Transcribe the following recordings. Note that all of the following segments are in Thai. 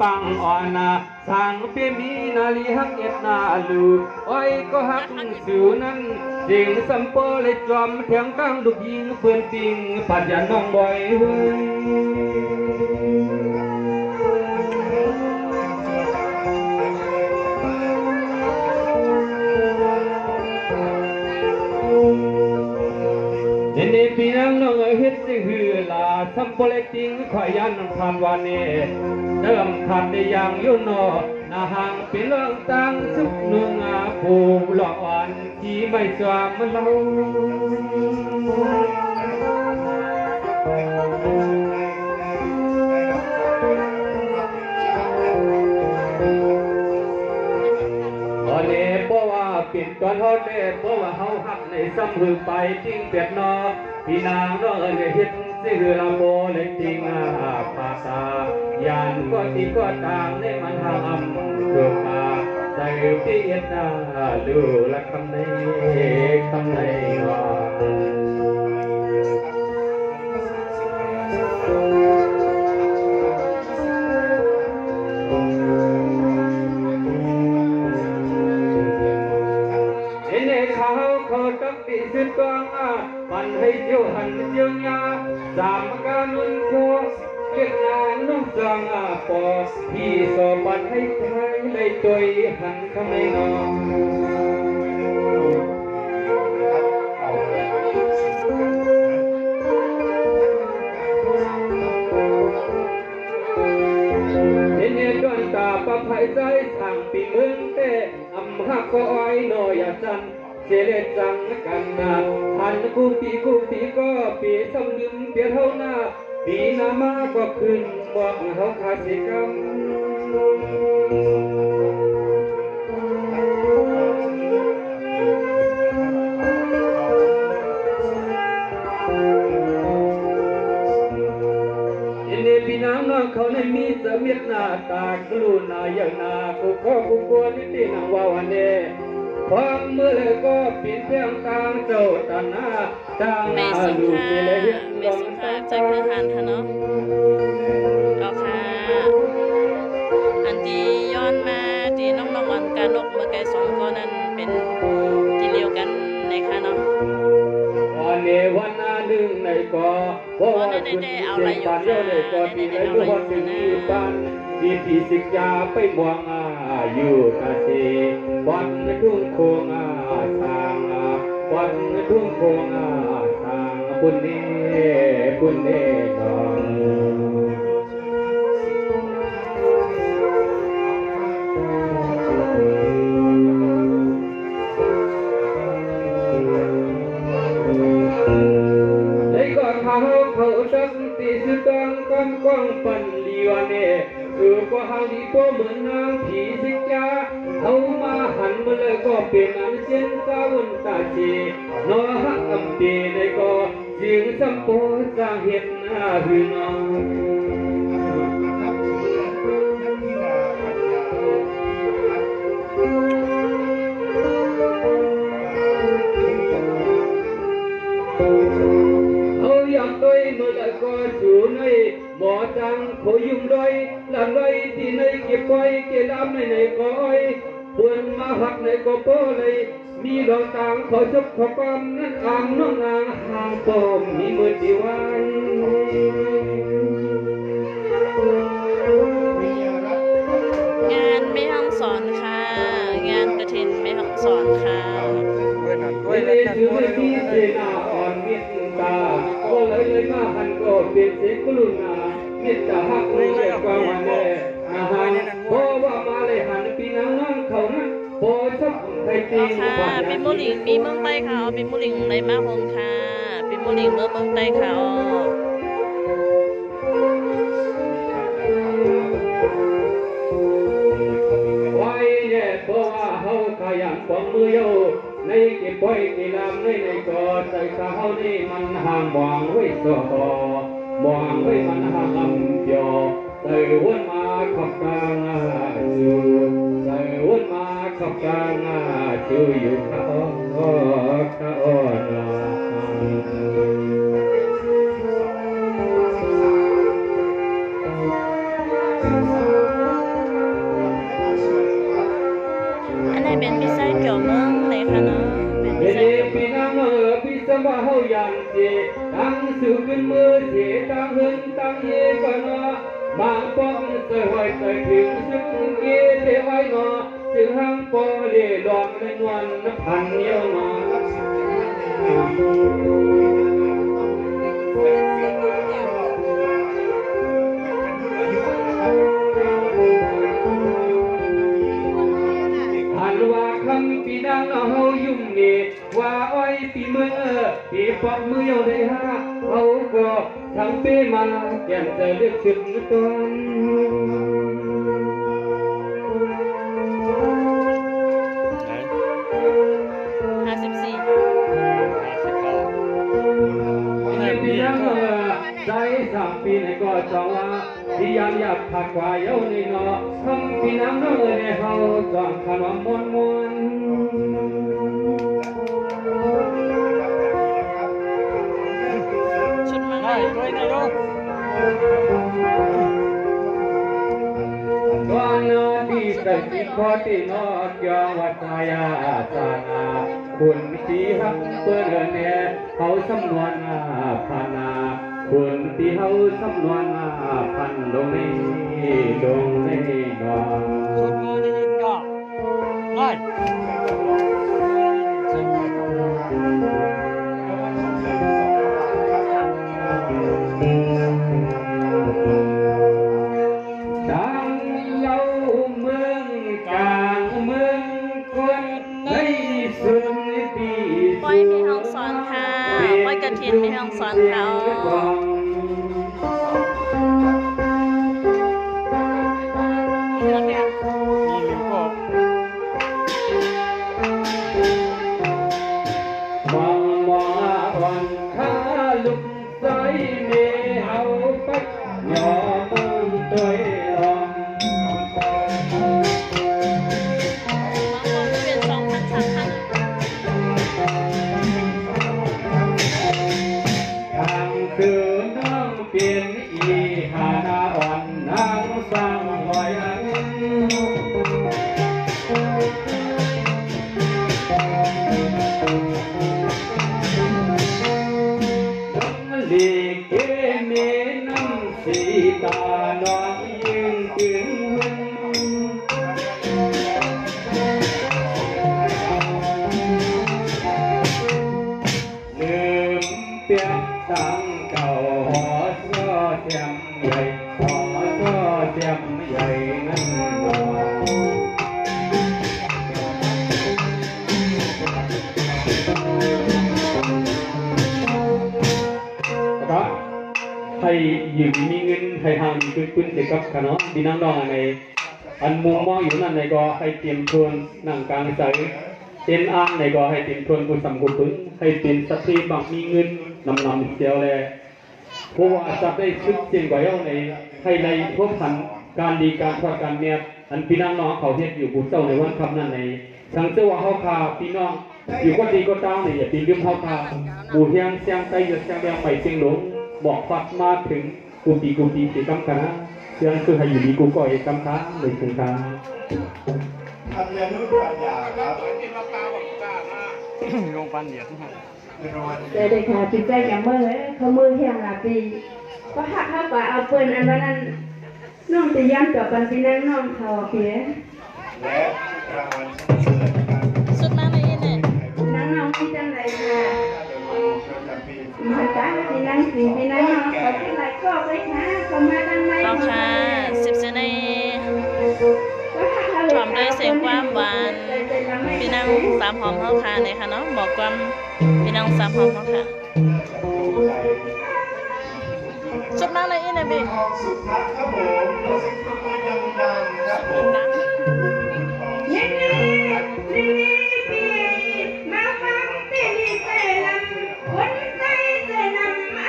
ปังอ่อนนาสังเปียมีนาลีหักเอ็ดนาลูอ้อยก็หักสิวนั้นสิงสัมโปเลยจอมเถียงตั้งดุกยิงเปื่อนติงปัญญาน้องบ่อยเฮ้ยเนปีนังน้องเฮ็ดสิหือลาสัมโปเลติงขอยยันทำวันนี้เติมทันได้ยังอยู่นอนาหังเป็นเรื่องตั้งสุขนุงอาภูหลอกอ่อนที่ไม่สวามเล่าเป็นตอนฮอดเล่เพราะว่าเฮาหักในซ้ำหือไปจริงเปียดนอพี่นางน้องเฮ็ดสิหือลำโบเลยจริงภาษายานก็ที่ก็ต่างในมันหาอำเพื่อมาใส่พี่เอ็ดนาดูละคำในว่าปีสุดกองปันให้เจียวหันเจียวยาสามการนุ่นโคเก็บงานนุ่งจังปอพี่สอบันให้ไทยเลยตัวหันข้างในนอนเห็นเห็นดวงตาปะไผ่ใจสั่งปีเมืองเตะอำหักก็อ้อยน้อยจันเจเลจังกันนาหันกูปีก็ปีสำลึงเปียเท่าหน้าปีนามาก็ขึ้นบอกเขาขาดสิกรรมพี่น้องน้องเขาในมีเสมียดหน้าตากลูนาอย่างนากูก็กูกลัวนิดนางว่าวันนี้ความเมื่อเลยก็ปิดเพียงกลางเจ้าตาหน้าจางหน้าลูกเลยเห็นลองตาใจเพื่อทานค่ะเนาะเอาค่ะอันที่ย้อนมาที่น้องอันการนกเมื่อไกลสองก็นั้นเป็นที่เดียวกันในค่ะเนาะวันนี้วันหนึ่งในก็เพราะว่าคุณเสียงปานเยอะในก็ที่ในทุกคนถึงที่บ้านที่พี่สิกยาไปมองอยู่ตาสีวันทุ่งโคงสางวันทุ่งโคงสางบุญนี้ดองเขาสักตีสุดงกันกว้างปันลีวันเน่คือก็หาดีก็เหมือนนางผีสิกาเอามาหันมาเลยก็เป็นอันเส้นตาวันตาเจนอหักอำเปในก็จึงสัมโพสร้างเห็นหน้าหือนองมื่อไรก็สู่ในหมอจังขยุ่งดอยลำไรที่ในเก็บไว้เก็บดำในก้อยปวนมาหักในก็โป้เลยมีดอกต่างขอชบขอความนั้นอ่างน้องนางห่างปมมีมือดีวันงานไม่ห้องสอนค่ะงานกระถินไม่ห้องสอนค่ะไม่ได้ถือไม่มีเจนาอ่อนมิตรตาก็เลยมาหันก็เป็นเสียงกลุ่นมิตรหักเลยกว่าวันเลยเพราะว่ามาเลยหันปีนังน้องเขานะพอสักไทยจริงค่ะเป็นโมลิงมีเมืองใต้ค่ะเป็นโมลิงในมาหงค่ะเป็นโมลิงเมืองใต้ค่ะไว้เนี่ยเพราะว่าเขาขยันความมือโยในเก็บไว้กี่ลำในก็ใส่ข้าวนี่มันห่างมองไว้สอมองไว้มันห่างลำยอใส่วนมาขับกลางจูใส่วนมาขับกลางจูอยู่ข้านอ sựขึ้นมือเสียตั้งหึนตั้งเย่ก็นอบางป้องเตยไว้เตยถึงซึ่งเย่เทไว้นอจึงห้างปอเล่ลองในวันพันเนียวนออันว่าคำปีนางเอายุ่มนี่ว่าอ้อยปีมือปีปอกมือเอาได้ห้าเอาก็ทั้งปีมาแก่นจะเลือกชุดตน 54ปีนั้นใจ3 ปีในก็จองว่าที่ยังอยากผักกว่าเยาในนอทำปีนั้นในเฮาจองขนมมวนมวนชุดมาได้ด้วยนะลูกก่อนที่จะกินพอที่นอเกี่ยววัดยาสานาคุณที่หักเพื่อนเนี่ยเขาสำนวนพันนาคุณที่เขาสำนวนพันลงในดงในดอนสุดมือได้ยินก็ได้ดังเล่าเมืองกลางเมืองคนในสุดปี ปอยมีห้องสอนค่ะปอยกระถินมีห้องสอนค่ะมีหรือเปล่ามองวันข้าลุกใจเมเอาปักยอมตัวลอง เป็น2,000 3,000ทางคือน้องเปลี่ยนอีหานาอ่อนนางสร้างลอยอันหลีกเกเมน้ำสีตาน้องยืนถึงลืมเปียกตังเก่าหอซ้อเทียมใหญ่หอซ้อเทียมใหญ่นั่นหนอครับให้ยืมมีเงินให้ทางคุณเด็กกับขนมดีนั่งรองในอันมุมมองอยู่นั่นในก็ให้เตรียมทวนนั่งกลางใจเต็นอ่างในก็ให้เตรียมทวนกุศลกุศลให้เป็นสตรีบังมีเงินนำเดียวเลยเพราะว่าจะได้ชุดเจงกว่าเย้าในให้ในทบทันการดีการทอดการเมียอันพี่น้องน้องเขาเทียบอยู่บุญเจ้าในวันคำนั้นในสังเกตว่าเขาคาพี่น้องอยู่ก็ดีก็ตามเนี่ยอย่าตีลืมเขาคาบูเฮียงเสียงไตหยดเสียงแดงใหม่เสียงหลงบอกฟัดมาถึงกูปีสีกำคณะเสียงคือให้อยู่ดีกูก่อยกำค้าเลยถึงค้าทำเรียนรู้ปัญญาครับ ลงปันเดียดทุกคน เด็กค่ะจิตใจอย่างเมื่อเขามือเที่ยงหลายปีก็หักเข้าไปเอาปืนอันนั้นน้องจะย้ำต่อกันปีนั้นน้องเขาเพีย และรางวัลชนะเลิศครับ สุดมาในอินเนี่ย นั่งน้องที่จังไรค่ะ ประจำปี มาจ้าปีนั้นปีนั้นน้องเขาที่ไรก็ไปค่ะเขามาดังไร ต้องค่ะ10 เซนในพร้อมด้วยเสียงความหวานพี่นาง3 หอมเฮาค่ะเนี่ยค่ะเนาะบอกความพี่นาง3 หอมเฮาค่ะสุดมาในอินเนี่ยพี่ ทองสุทัศน์ครับผมขอเสียงปรบมือดังๆครับผม นะ นี่ปีมาฟังเสียงเสียงลำคนใจเสียงลำมา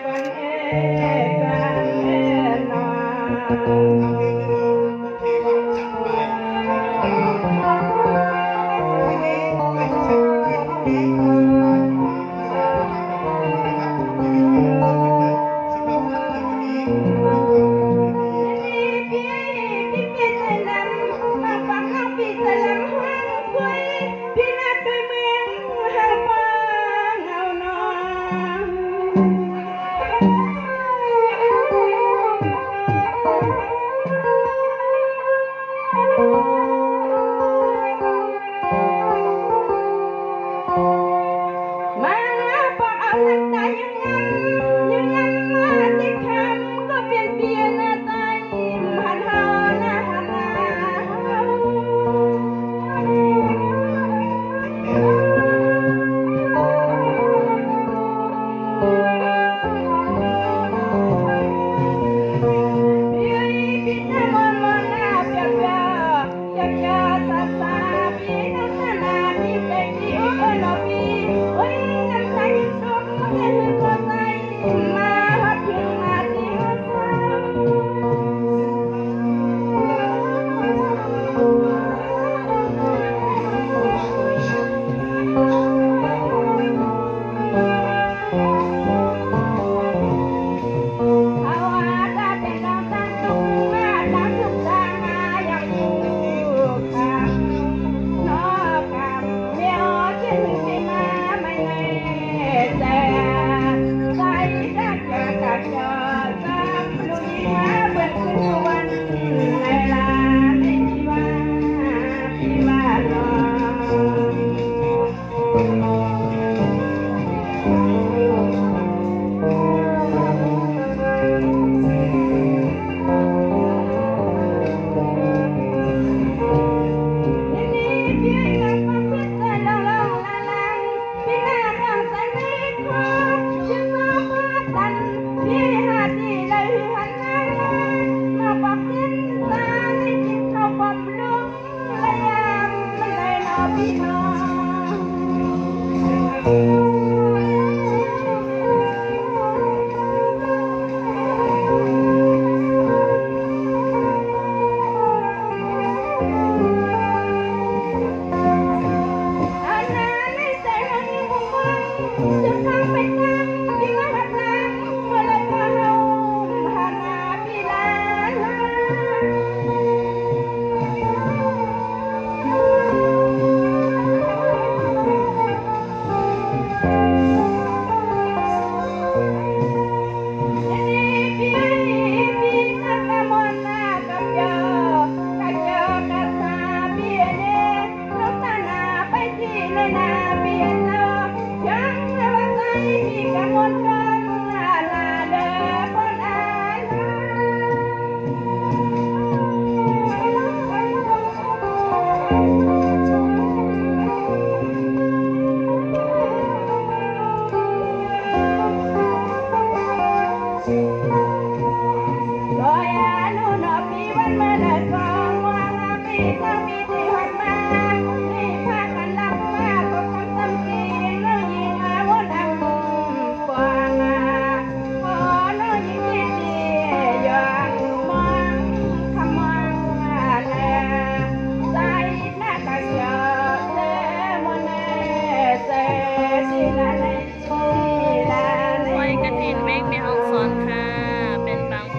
กันเอกันเอนา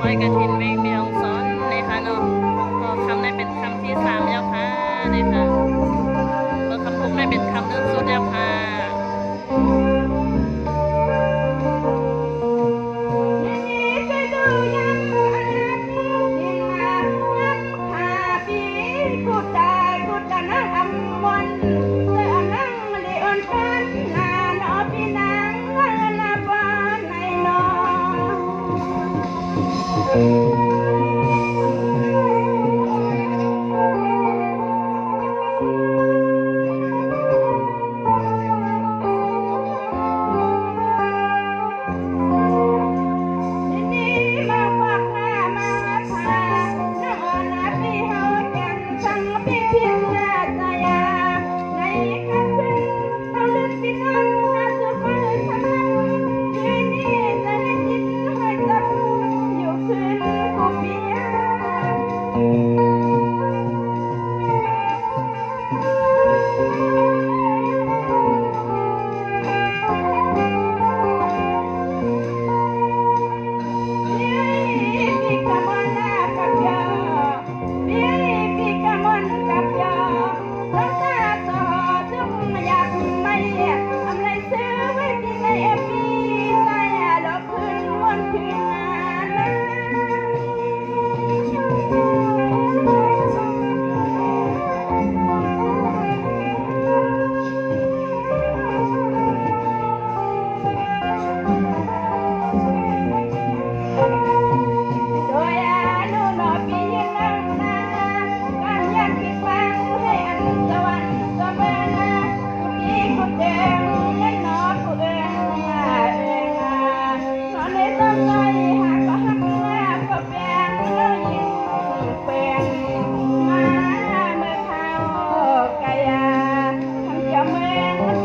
อยกระถินเวงเมียงซ้อนเลยค่ะเนาะก็คำได้เป็นคำที่3แล้วค่ะเลยค่ะก็คำพุกได้เป็นคำที่สุดแล้วค่ะThank you.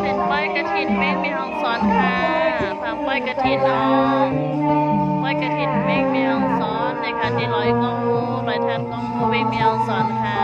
เป็นป้ายกระถินเมฆมีห้องซ้อนค่ะฟังป้ายกระถินน้องป้ายกระถินเมฆมีห้องซ้อนในคันที่ร้อยกองมูร้อยทันกองมูเมฆมีห้องซ้อนค่ะ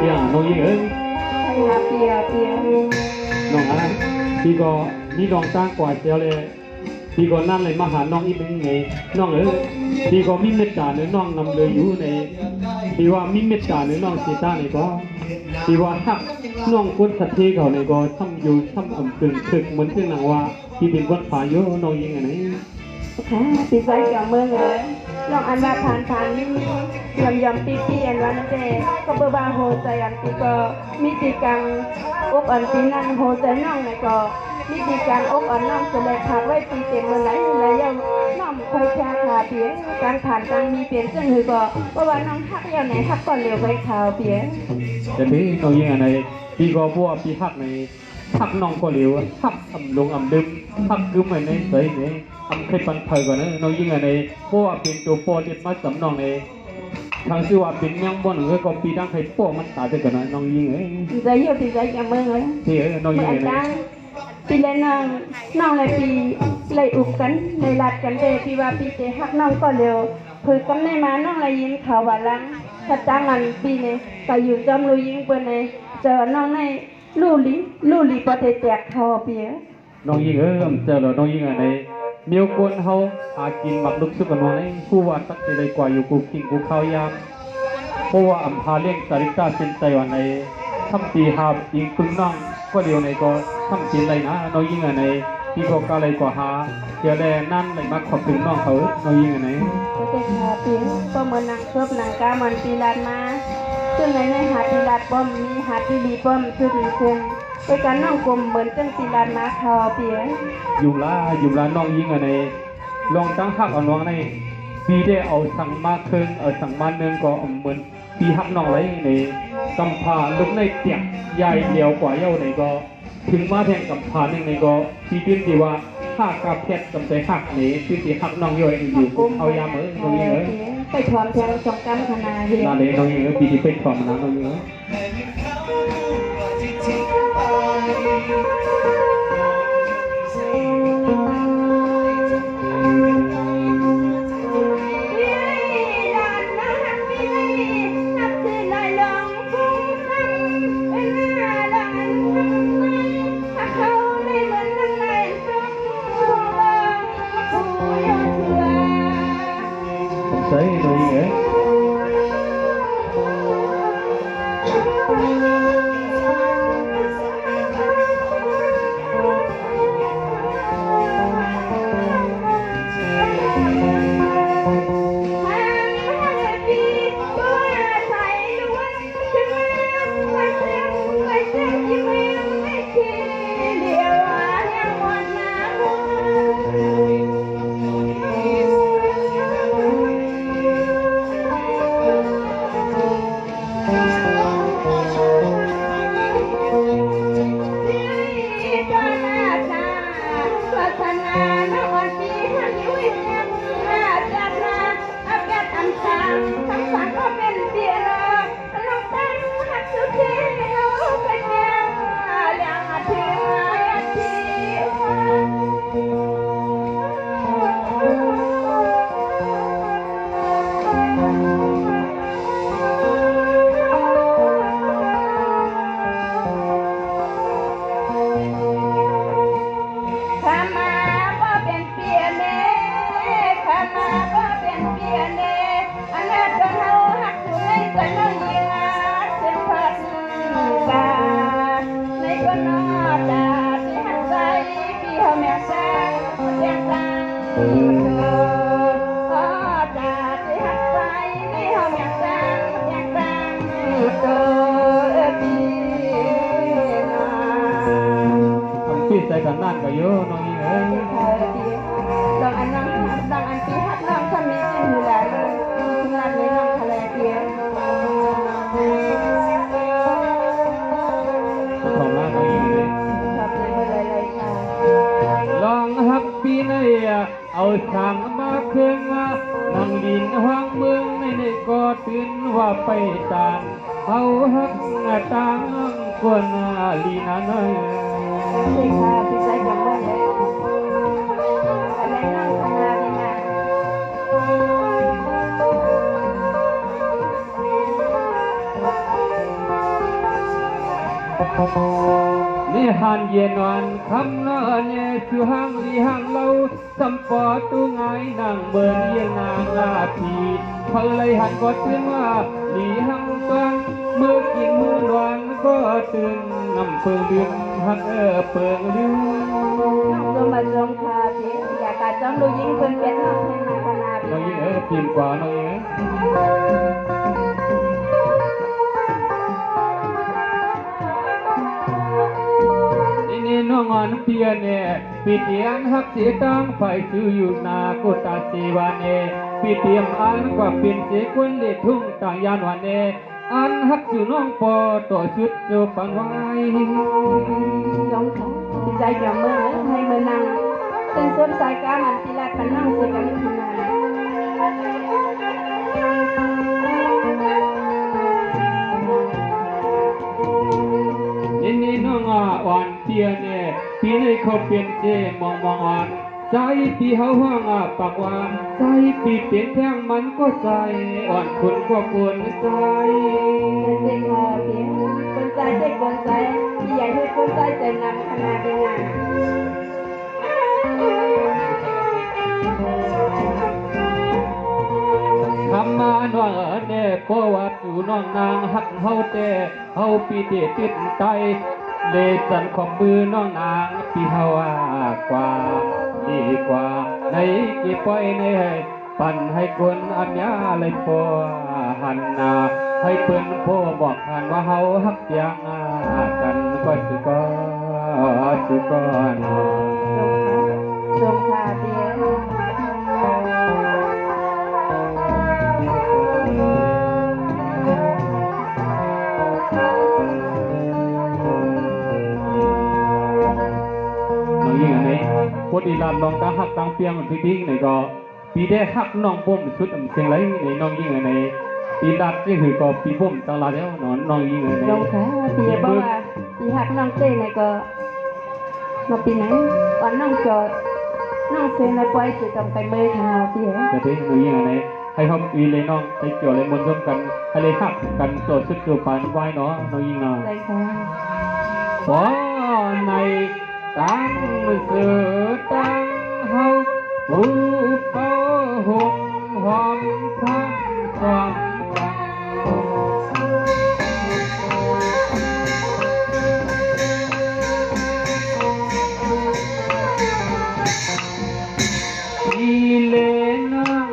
อย่างน้องยิงเอ้ย เปียเปีย น้องอะไรพี่ก็นี่น้องสร้างกว่าเจียวเลยพี่ก็นั่นเลยมาหาน้องอีกเป็นไงน้องเอ้ยพี่ก็มีเมตตาเนื้อน้องนำเลยอยู่ในพี่ว่ามีเมตตาเนื้อน้องสีตาในก็พี่ว่าฮักน้องคนสัตย์ที่เขาในก็ทำอยู่ทำอ่ำตึงถึกเหมือนที่นางว่าพี่เป็นคนผ่านเยอะน้องยิงไง ค่ะปีใจเกี่ยวเมืองเลยลองอันว่าผ่านนี่ยำปีอันว่านั่นเองก็เบอร์บาโฮใจอันปีก็มีตีกังอกอันปีนั่นโฮใจน้องไหนก็มีตีกังอกอันน้องจะเลยขาดไว้ปีเต็มเมื่อไหร่ยังน้องเคยแชร์ขาเปียการผ่านการมีเปลี่ยนซึ่งคือก็เพราะว่าน้องทักอย่างไหนทักก่อนเร็วไปข่าวเปีย แต่พี่น้องยิงอะไรพี่ก็พวกพี่ฮักในฮักน้องก็เร็วฮักอ่ำลงอ่ำดึมฮักกึมในใส่ในทำเคยปันเผยก่อนนะน้องยิงอะไรเพราะว่าเป็นตัวปอเด็ดมาสำนองในทางชื่อว่าเป็นเมียงบนหรือก็ปีดังไข่ป้อมันตายไปก่อนนะน้องยิงเอ้ย ใจเยอะใจเกี่ยวเมืองเลย ที่น้องยิงอะไร ปีเลยน้องเลยปีเลยอุบกันเลยรัดกันเด้พี่ว่าปีเจฮักน้องก็เร็วคือกำในมาน้องเลยยินข่าวว่าลัง ถ้าจ้างงานปีนี้ก็อยู่จอมลูยิงเปิ้นในเจอน้องในลู่ลีประเทศแจกทอเปีย น้องยิงเจอแล้วน้องยิงอะไรมีคนเฮาหากินหมักลุกซุกกันมาในผู้ว่าตักสิได้กว่าอยู่กูกินกูข้าวยามเพราะว่าอำพาเลี้ยงสาริกาเป็นใจวันในทำตีหาบยิงปึงน้องก็เดียวในก็ทำกินไรนะน้องยิงอะไรที่พวกก็เลยกว่าหาเดี๋ยวแลนั่นเลยมาขอบถึงน้องเขาน้องยิงอะไร ประเทศทอเปียก็เหมือนนางชอบนางกามันปีลานมาซึ่งในหาดปีลาดป้อมมีหาดปีลีป้อมซึ่งซึ่งไปกันน้องกลมเหมือนจังปีลานมาทอเปีย อยู่ละน้องยิงอะไรลองตั้งหักเอาน้องในปีได้เอาสั่งมาครึ่งเอาสั่งมาหนึ่งก็เหมือนปีหักน้องไรในกำพาลูกในเตียงใหญ่เดียวกว่าเย้าในก็ถึงมาแทงกำพาหนึ่งในก็ที่ดิ้นที่ว่าหักกับเพชรกำใจหักนี้ที่ที่หักน้องย่อยอยู่เอายามน้องยิงไปถอนแทงสองกำขนาดเดียว นาเลยน้องยิงปีที่เป็นความนะน้องยิง ใช่น้องยิงปีใส่กันนั่นก็เยอะน้องยิงดองอันน้องดองอันปีฮัดน้องทำมีกินอยู่แล้วถึงร้านนี้น้องทะเลเปีย ของร้านน้องยิงเลย ชอบเลยเลยค่ะ ลองหักปีในเอาสั่งมาเครื่องมานั่งดินห้างเมืองในก็ตื่นว่าไปตานเอาหักหน้าต่างกวนลีนาเนย ใช่ค่ะพี่ใจจังเมื่อเลยอะไรน้องทำงานดีมากนี่หันเย็นวันคำน้อเนี่ยสุห้างลีห้างเล่าสัมปอตูไงนางเบิร์นเยี่ยงนางลาพีพอเลยหันก็ตื่นว่าลีห้างตังเมื่อกินมื้อวันก็ตื่นน้ำเปิงดื่มหักเปิงลืม ก็มาจงคาพี่อยากการจ้องดูยิ่งเป็นเก็ตน้องให้มาขนาด น้องยิงพิมพ์กว่าน้องยิงนี่น้องอันเปียเนี่ยปิดเตียงหักเสียตังไปซื้ออยู่นากุตาสีวันเนปิดเตียงอันก็เป็นเสียคนเล็ดทุ่งต่างยานวันเนอันหักสู่น้องปอต่อชุดโจปันไว้ จงค่ะพี่ใจจังเมื่อให้มานั่งเป็นส้นสายการมันตีลาดกันนั่งเสียกันขนาด นี่น้องวันเปียเนี่ยปีนี้เขาเปลี่ยนเจมองอัน ใจปีเฮาห้างปากว่าใจปีเปลี่ยนแท่งมันก็ใจอ่อนคุณก็ควรใจ เด็กเพียคนใจเด็กคนใจพี่ใหญ่ให้คนใจเต็มนำขนาดเป็นงาน คำมาน้องเน่เพราะว่าอยู่น้องนางหักเฮาแต่เฮาปีเดติดใจเลจันขอบมือน้องนางปีเฮากว่าดีกว่าในกี่ปล่อยในให้ปั่นให้คนอัญญาเลยพอหันนาให้เปิ้นพ่อบอกกันว่าเฮาฮักเสียงกันก็สิก็นอ จงค่ะเพีย น้องยิ่งอันนี้พอดีลาดลองตาหักตังเปียงมันพี่ๆไหนก็ปีได้หักน้องบ่มสุดเสียงไรในน้องยิ่งอันนี้ปีลาดนี่คือก็ปีบ่มตังลาแล้วน้องยิ่งอันนี้ จงค่ะเพียบอกว่าพี่หักน้องเต้ในก็มาปีไหนวันน้องจอน้องเซนในปล่อยจะกำไปเมื่อค่ะเพีย จะถึงน้องยิ่งอันนี้ให้เขาปีเลยน้องไปเกี่ยวเลยมนร่วมกันให้เลยหักกันโจทย์สุดเกี่ยวปานไว้เนาะน้องยิ่งเนาะ เลยค่ะ ขอในตั้งสือตั้งเฮาผู้เป้าหุ่มหอมพังความรักอีเลนัง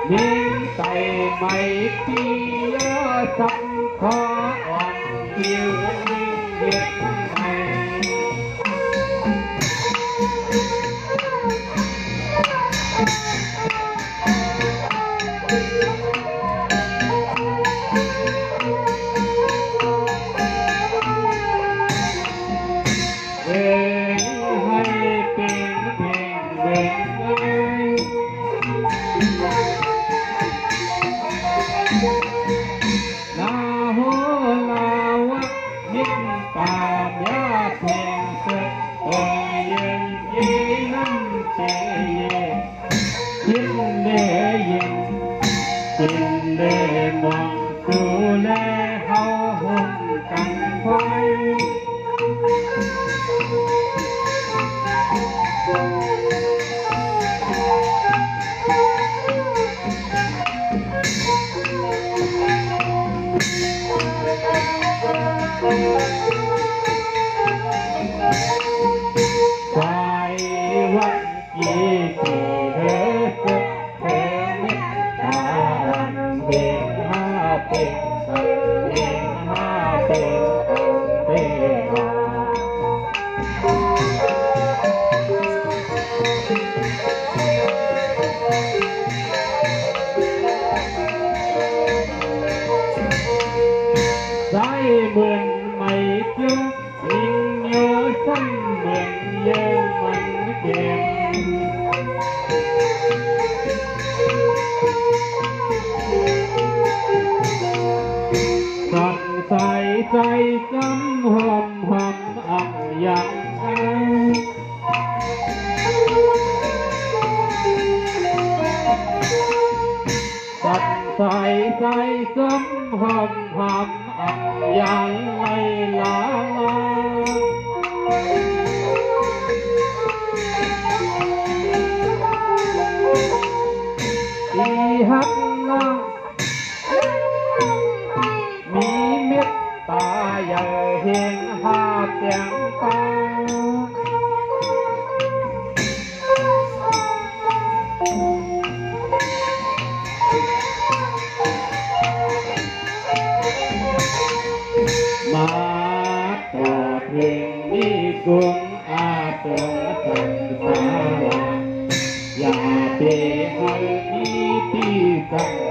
มีใส่ไม่ปียสักขออ่อนเกี่ยวเห็นไหมเอ่ยให้เป็นเพลงเอ่ยลาโหลาวะยินตามยาเพลงเสดเอ่ยเย็นยีน้ำเจเย็นยินเดยินจินเดมองดูแลเฮาห่มกันไว้ ใจวันกี่ปีเธอเธอเมตตาเบ่งห้าเป็นสักเบ่งห้าเป็นเตหาใจเหมือนไม่จุกยิ่งโยซ้ำเหมือนเยินมันเก็บสั่นใส่ใจจำหอมหอมอ่ำอย่างไรสั่นใส่ใจจำหอมหอมอ่ำอย่างไรลาอีฮักน้องมีเมตตาอย่าเห็นหาเสียงตามาต่อเพลงนี้กรุงอาตรงสันสาอย่าเปให้มีปีสัก